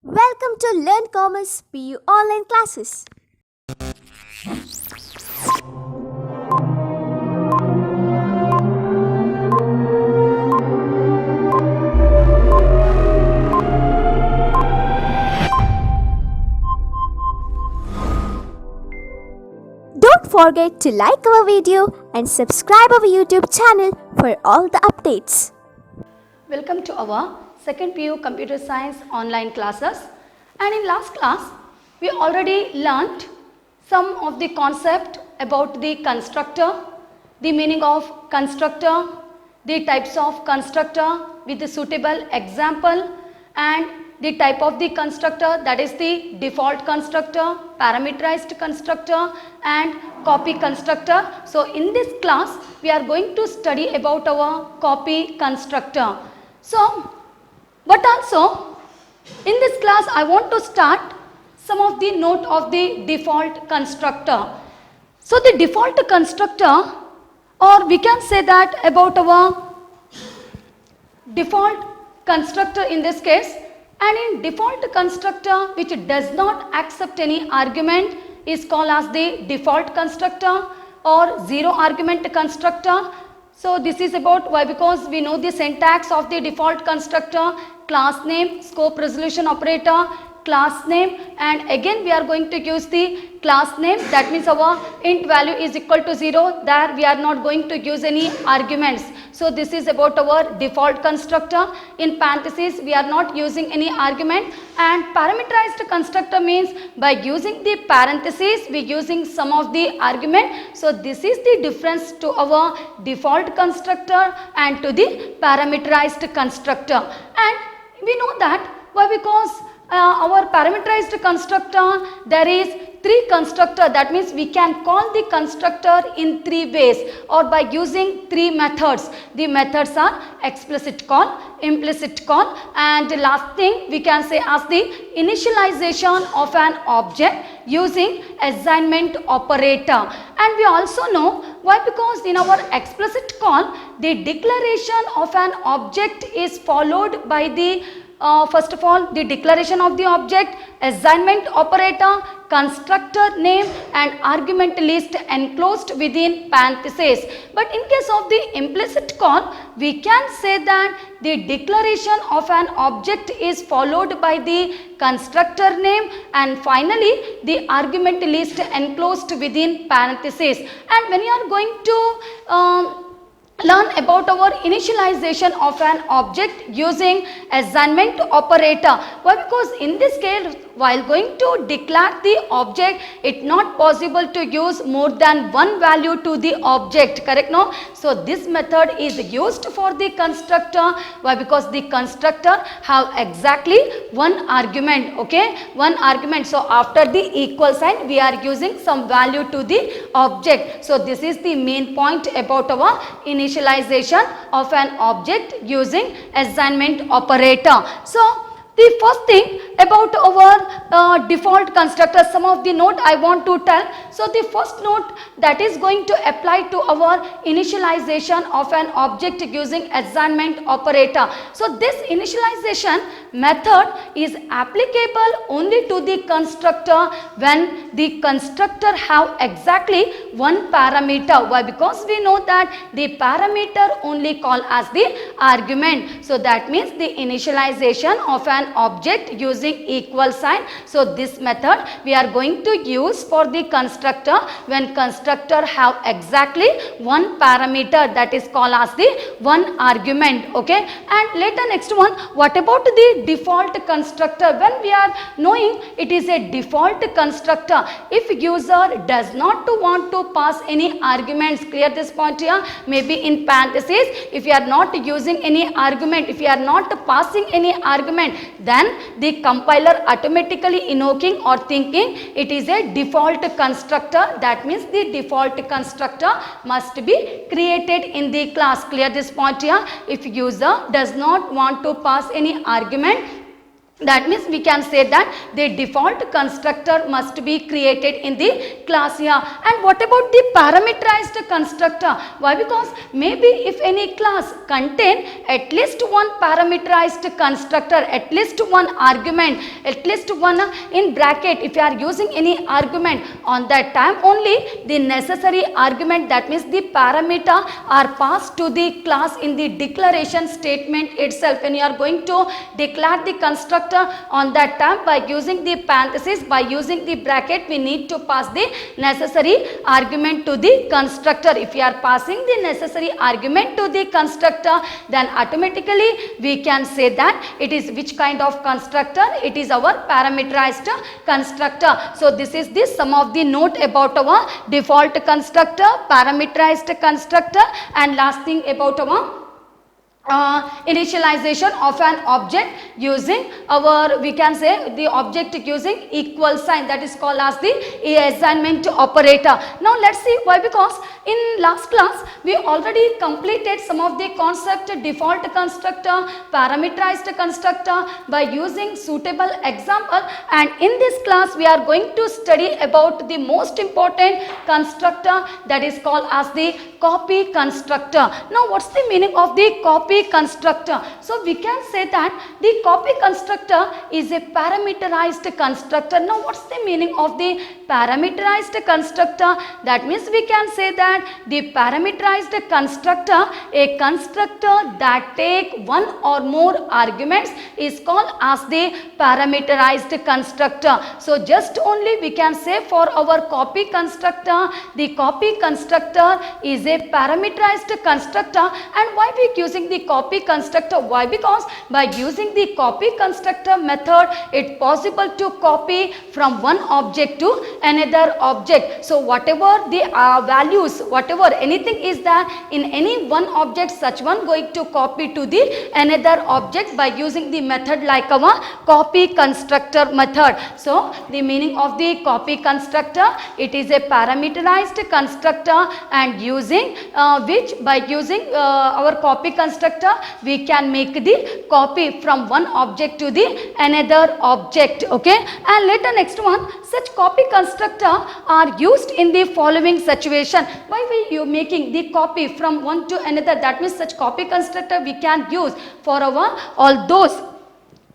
Welcome to Learn Commerce PU online classes. Don't forget to like our video and subscribe our YouTube channel for all the updates. Welcome to our second PU Computer Science online classes. And in last class, we already learnt some of the concept about the constructor, the meaning of constructor, the types of constructor with the suitable example, and the type of the constructor, that is the default constructor, parameterized constructor and copy constructor. So in this class, we are going to study about our copy constructor. So, but also in this class I want to start some of the note of the default constructor. So the default constructor, or we can say that about our default constructor in this case, and in default constructor which does not accept any argument is called as the default constructor or zero argument constructor. So this is about why, because we know the syntax of the default constructor: class name, scope resolution operator, class name, and again we are going to use the class name, that means our int value is equal to 0, there we are not going to use any arguments. So this is about our default constructor. In parentheses we are not using any argument, and parameterized constructor means by using the parentheses we using some of the argument. So this is the difference to our default constructor and to the parameterized constructor. And we know that why, because our parameterized constructor, there is three constructor, that means we can call the constructor in three ways or by using three methods. The methods are explicit call, implicit call, and the last thing we can say as the initialization of an object using assignment operator. And we also know why, because in our explicit call the declaration of an object is followed by the first of all the declaration of the object, assignment operator, constructor name and argument list enclosed within parentheses. But in case of the implicit call, we can say that the declaration of an object is followed by the constructor name and finally the argument list enclosed within parentheses. And when you are going to learn about our initialization of an object using assignment operator. Why? Because in this case, while going to declare the object, it's not possible to use more than one value to the object, correct? No? So this method is used for the constructor. Why? Because the constructor have exactly one argument, okay? One argument. So after the equal sign, we are using some value to the object. So this is the main point about our initialization of an object using assignment operator. So the first thing about our default constructor, some of the note I want to tell. So the first note that is going to apply to our initialization of an object using assignment operator. So this initialization method is applicable only to the constructor when the constructor have exactly one parameter. Why? Because we know that the parameter only call as the argument. So that means the initialization of an object using equal sign. So this method we are going to use for the constructor when constructor have exactly one parameter, that is called as the one argument, okay? And later next one, what about the default constructor? When we are knowing it is a default constructor, if user does not want to pass any arguments, clear this point here, maybe in parentheses, if you are not using any argument, if you are not passing any argument, then the compiler automatically invoking or thinking it is a default constructor. That means the default constructor must be created in the class. Clear this point here. If user does not want to pass any argument, That means we can say that the default constructor must be created in the class here. And what about the parameterized constructor? Why? Because maybe if any class contain at least one parameterized constructor, at least one argument, at least one in bracket, if you are using any argument, on that time only the necessary argument, that means the parameter, are passed to the class in the declaration statement itself. When you are going to declare the constructor, on that time, by using the parenthesis, by using the bracket, we need to pass the necessary argument to the constructor. If you are passing the necessary argument to the constructor, then automatically we can say that it is which kind of constructor? It is our parameterized constructor. So this is the sum of the note about our default constructor, parameterized constructor, and last thing about our initialization of an object using our, we can say the object using equal sign, that is called as the assignment operator. Now let's see why. Because in last class we already completed some of the concept default constructor, parameterized constructor by using suitable example, and in this class we are going to study about the most important constructor, that is called as the copy constructor. Now what's the meaning of the copy constructor? So we can say that the copy constructor is a parameterized constructor. Now what's the meaning of the parameterized constructor? That means we can say that the parameterized constructor, a constructor that take one or more arguments, is called as the parameterized constructor. So just only we can say for our copy constructor, the copy constructor is a parameterized constructor. And why we using the copy constructor? Why? Because by using the copy constructor method, it's possible to copy from one object to another object. So whatever the values, whatever anything is there in any one object, such one going to copy to the another object by using the method like our copy constructor method. So the meaning of the copy constructor, it is a parameterized constructor, and using which by using our copy constructor we can make the copy from one object to the another object. Okay, and later next one, such copy constructor are used in the following situation. Why we you making the copy from one to another? That means such copy constructor we can use for our all those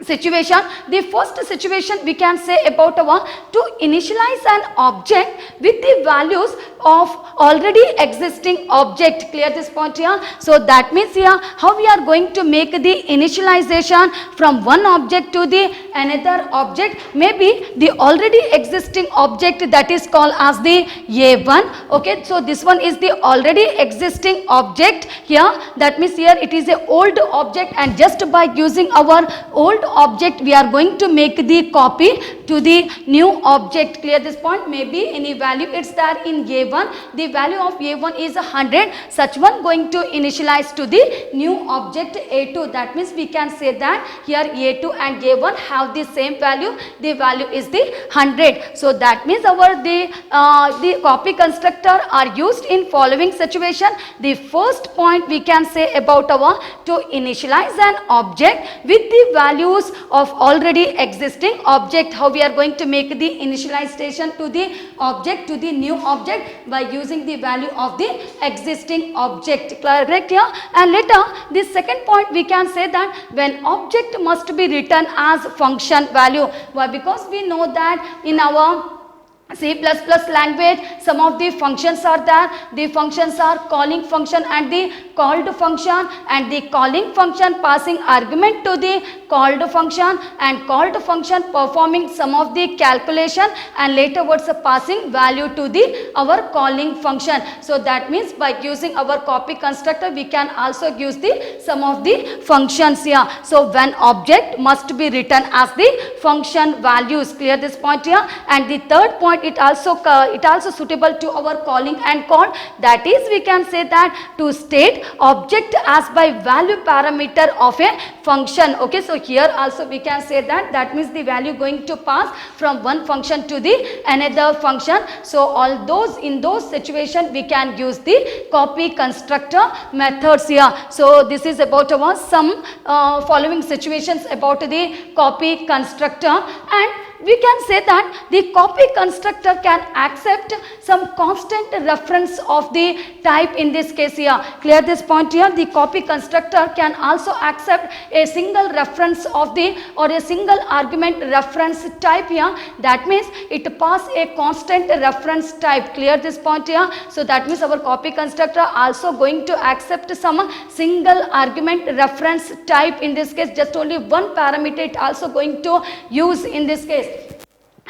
situation. The first situation we can say about our to initialize an object with the values of already existing object. Clear this point here? So that means here how we are going to make the initialization from one object to the another object. Maybe the already existing object, that is called as the A1. Okay, so this one is the already existing object here. That means here it is a old object, and just by using our old object we are going to make the copy to the new object. Clear this point? Maybe any value it's there in A1, the value of A1 is 100, such one going to initialize to the new object A2. That means we can say that here A2 and A1 have the same value, the value is the 100. So that means our the copy constructor are used in following situation. The first point we can say about our to initialize an object with the values of already existing object. How we are going to make the initialization to the object to the new object? By using the value of the existing object. Correct here? And later the second point we can say that when object must be written as function value. Why? Because we know that in our C++ language some of the functions are there. The functions are calling function and the called function, and the calling function passing argument to the called function, and called function performing some of the calculation, and later what's passing value to the our calling function. So that means by using our copy constructor we can also use the some of the functions here. So when object must be written as the function values. Clear this point here? And the third point that it also suitable to our calling and call. That is, we can say that to state object as by value parameter of a function. Okay, so here also we can say that that means the value going to pass from one function to the another function. So all those, in those situation we can use the copy constructor methods here. So this is about our some following situations about the copy constructor, and we can say that the copy constructor can accept some constant reference of the type in this case here. Clear this point here? The copy constructor can also accept a single reference of the or a single argument reference type here. That means it pass a constant reference type. Clear this point here? So that means our copy constructor also going to accept some single argument reference type in this case. Just only one parameter it also going to use in this case.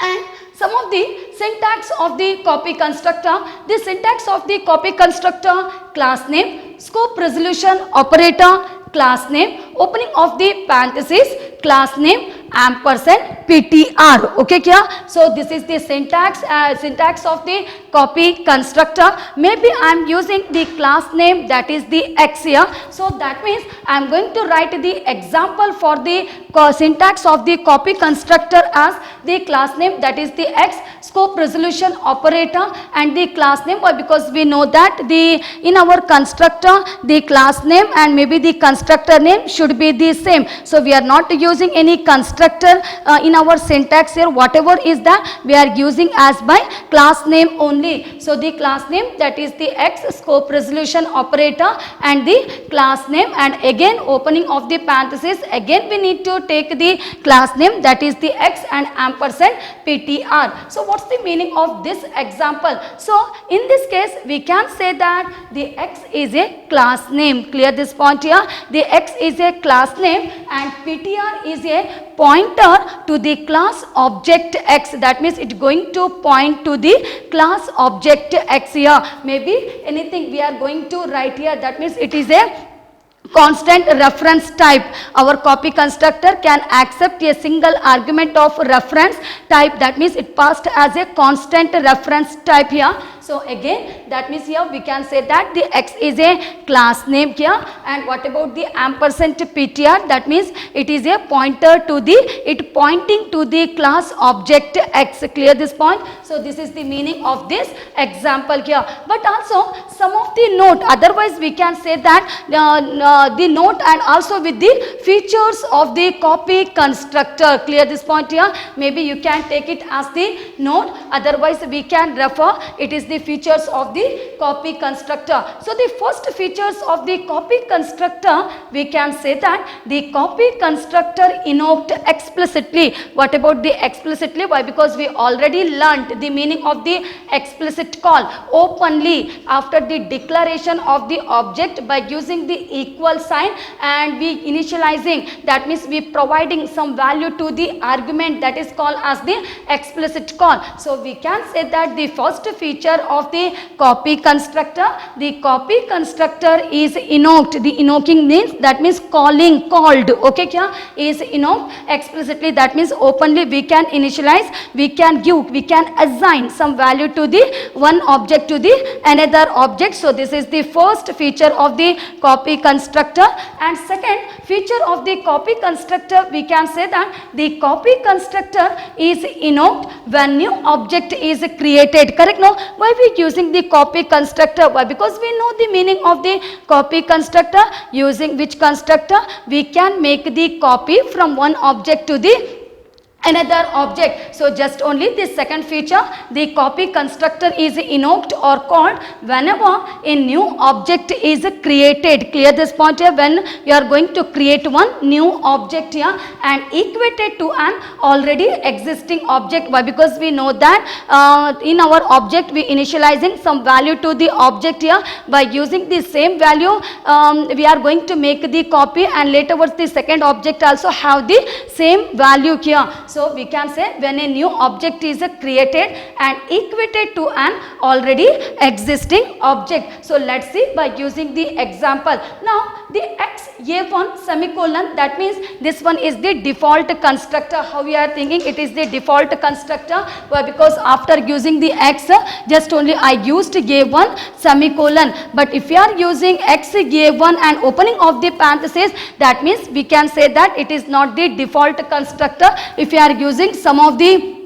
And some of the syntax of the copy constructor. The syntax of the copy constructor: class name, scope resolution operator, class name, opening of the parenthesis, class name, ampersand, PTR. Okay, kya? So this is the syntax of the copy constructor. Maybe I am using the class name, that is the X here. So that means I am going to write the example for the syntax of the copy constructor as the class name, that is the X, scope resolution operator, and the class name. Why? Because we know that in our constructor the class name and maybe the constructor name should be the same. So we are not using any constructor in our syntax here. Whatever is that we are using as by class name only. So the class name, that is the X, scope resolution operator, and the class name, and again opening of the parenthesis, again we need to take the class name, that is the X, and ampersand, PTR. So what's the meaning of this example? So in this case we can say that the X is a class name. Clear this point here? The X is a class name and PTR is a pointer to the class object X. That means it going to point to the class object X here. Maybe anything we are going to write here. That means it is a constant reference type. Our copy constructor can accept a single argument of reference type. That means it passed as a constant reference type here. So again that means here we can say that the X is a class name here. And what about the ampersand PTR? That means it is a pointer to the, it pointing to the class object X. Clear this point? So this is the meaning of this example here. But also some of the note, otherwise we can say that the note and also with the features of the copy constructor. Clear this point here? Maybe you can take it as the note, otherwise we can refer it is the features of the copy constructor. So the first features of the copy constructor, we can say that the copy constructor invoked explicitly. What about the explicitly? Why? Because we already learnt the meaning of the explicit call: openly after the declaration of the object by using the equal sign and we initializing, that means we providing some value to the argument, that is called as the explicit call. So we can say that the first feature of the copy constructor, the copy constructor is invoked. The invoking means, that means calling, called. Okay, kya? Is invoked explicitly. That means openly we can initialize, we can give, we can assign some value to the one object to the another object. So this is the first feature of the copy constructor. And second feature of the copy constructor, we can say that the copy constructor is invoked when new object is created. Correct? No? Why we using the copy constructor? Why? Because we know the meaning of the copy constructor. Using which constructor? We can make the copy from one object to the another object. So just only the second feature, the copy constructor is invoked or called whenever a new object is created. Clear this point here? When you are going to create one new object here and equate it to an already existing object. Why? Because we know that in our object we initializing some value to the object here. By using the same value we are going to make the copy, and later the second object also have the same value here. So So we can say when a new object is created and equated to an already existing object. So let's see by using the example. Now the x a1 semicolon, that means this one is the default constructor. How we are thinking, it is the default constructor. Why? Because after using the x, just only I used a1 semicolon. But if you are using x a1 and opening of the parenthesis, that means we can say that it is not the default constructor if you are using some of the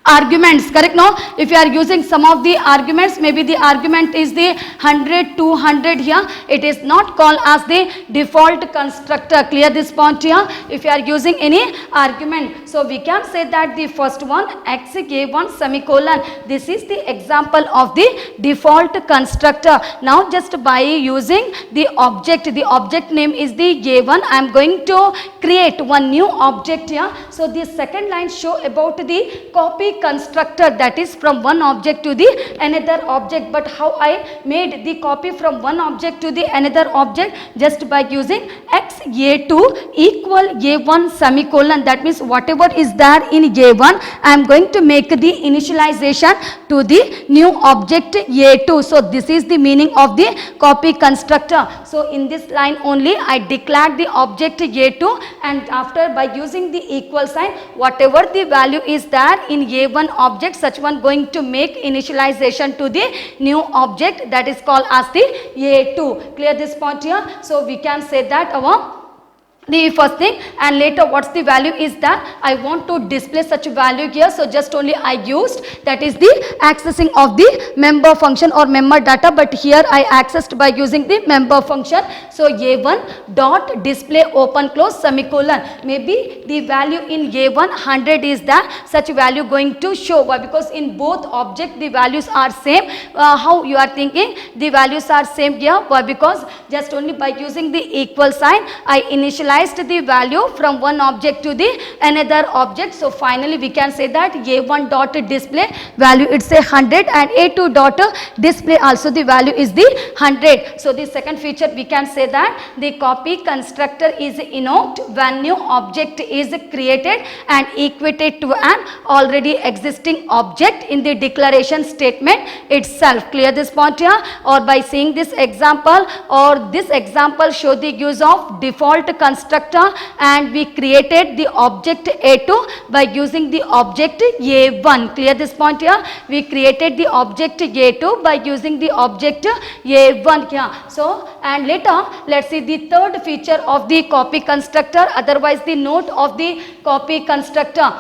arguments, correct? No, if you are using some of the arguments, maybe the argument is the 100, 200 here, it is not called as the default constructor. Clear this point here? If you are using any argument, so we can say that the first one x a1 semicolon, this is the example of the default constructor. Now just by using the object name is the a1, I am going to create one new object here. So the second line show about the copy constructor, that is from one object to the another object. But how I made the copy from one object to the another object? Just by using x a2 equal a1 semicolon, that means whatever is there in a1, I am going to make the initialization to the new object a2. So this is the meaning of the copy constructor. So in this line only I declared the object a2, and after by using the equal sign, whatever the value is there in a1 object, such one going to make initialization to the new object, that is called as the a2. Clear this point here? So we can say that our the first thing, and later what's the value is that I want to display such a value here. So just only I used, that is the accessing of the member function or member data, but here I accessed by using the member function. So a1 dot display open close semicolon, maybe the value in a1 100 is that such value going to show. Why? Because in both object the values are same. How you are thinking the values are same here? Why? Because just only by using the equal sign I initialize the value from one object to the another object. So finally we can say that a1 dot display value it's a 100, and a2 dot display also the value is the 100. So the second feature we can say that the copy constructor is invoked when new object is created and equated to an already existing object in the declaration statement itself. Clear this point here? Or by seeing this example, or this example show the use of default constructor, and we created the object a2 by using the object a1. Clear this point here? We created the object a2 by using the object a1 here. So and later let's see the third feature of the copy constructor, otherwise the note of the copy constructor.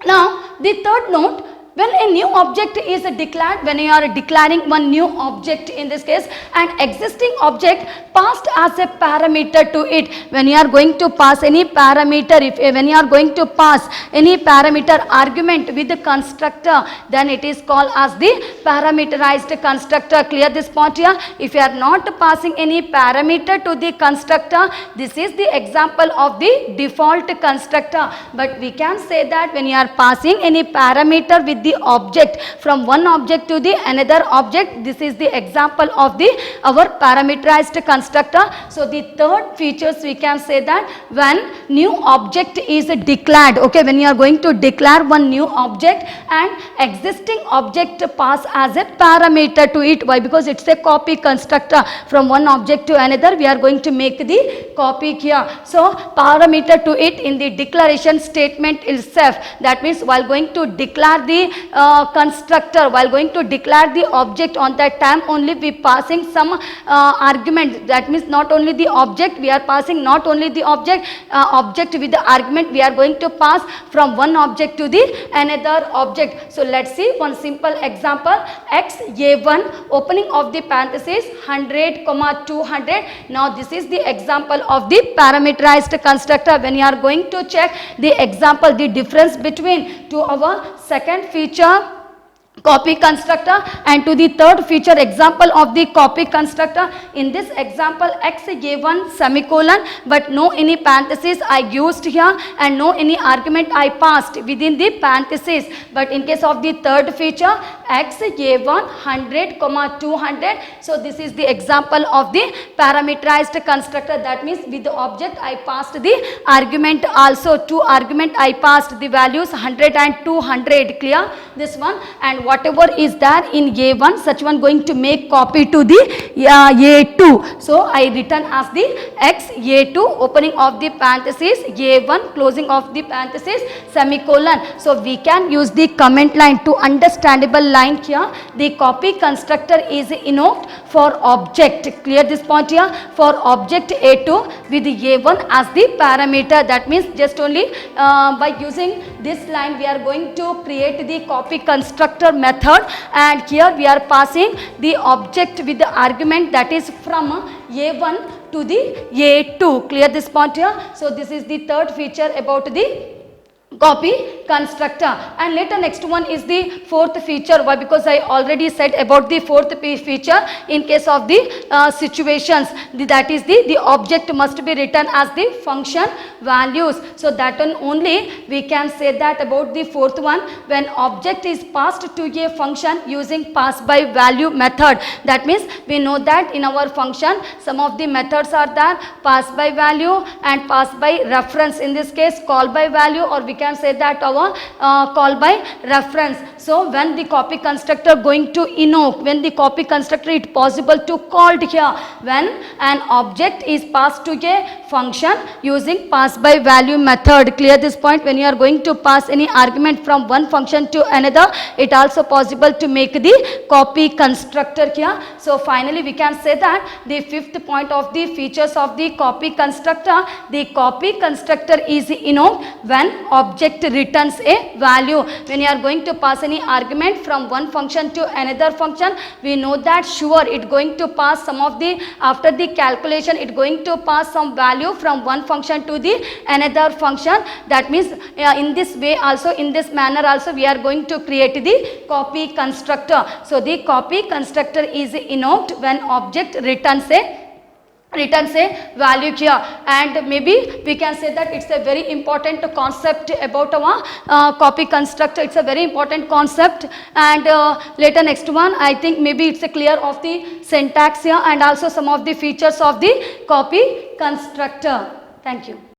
Now the third note, when a new object is declared, when you are declaring one new object, in this case an existing object passed as a parameter to it, when you are going to pass any parameter, when you are going to pass any parameter argument with the constructor, then it is called as the parameterized constructor. Clear this point here? If you are not passing any parameter to the constructor, this is the example of the default constructor. But we can say that when you are passing any parameter with the object from one object to the another object, this is the example of the our parameterized constructor. So the third features we can say that when new object is declared, okay, when you are going to declare one new object and existing object pass as a parameter to it. Why? Because it's a copy constructor. From one object to another we are going to make the copy here. So parameter to it in the declaration statement itself, that means while going to declare the constructor, while going to declare the object, on that time only we passing some argument. That means not only the object, we are passing not only the object with the argument, we are going to pass from one object to the another object. So let's see one simple example. X a1 opening of the parenthesis 100, 200. Now this is the example of the parameterized constructor. When you are going to check the example, the difference between to our second feature copy constructor. And to the third feature, example of the copy constructor. In this example, x a1 semicolon, but no any parenthesis I used here and no any argument I passed within the parenthesis. But in case of the third feature, x a1 100 comma 200. So this is the example of the parameterized constructor. That means with the object I passed the argument also. Two argument I passed the values 100 and 200. Clear this one? And whatever is there in A1, such one going to make copy to the A2. So I written as the X A2, opening of the parenthesis, A1, closing of the parenthesis, semicolon. So we can use the comment line to understandable line here. The copy constructor is invoked for object. Clear this point here? For object A2 with the A1 as the parameter. That means just only by using this line we are going to create the copy constructor method, and here we are passing the object with the argument that is from A1 to the A2. Clear this point here? So this is the third feature about the copy constructor. And later next one is the fourth feature. Why? Because I already said about the fourth feature. In case of the situations, that is the object must be written as the function values. So that one only we can say that about the fourth one, when object is passed to a function using pass by value method. That means we know that in our function some of the methods are there, pass by value and pass by reference. In this case call by value, or we can say that our call by reference. So when the copy constructor going to invoke, when the copy constructor it possible to called here when an object is passed to a function using pass by value method. Clear this point? When you are going to pass any argument from one function to another, it also possible to make the copy constructor here. So finally we can say that the fifth point of the features of the copy constructor, the copy constructor is invoked when object returns a value. When you are going to pass any argument from one function to another function, we know that sure it going to pass some of the, after the calculation it going to pass some value from one function to the another function. That means in this way also, in this manner also we are going to create the copy constructor. So the copy constructor is invoked when object returns a value here. And maybe we can say that it's a very important concept about our copy constructor. It's a very important concept. And later next one, I think maybe it's a clear of the syntax here and also some of the features of the copy constructor. Thank you.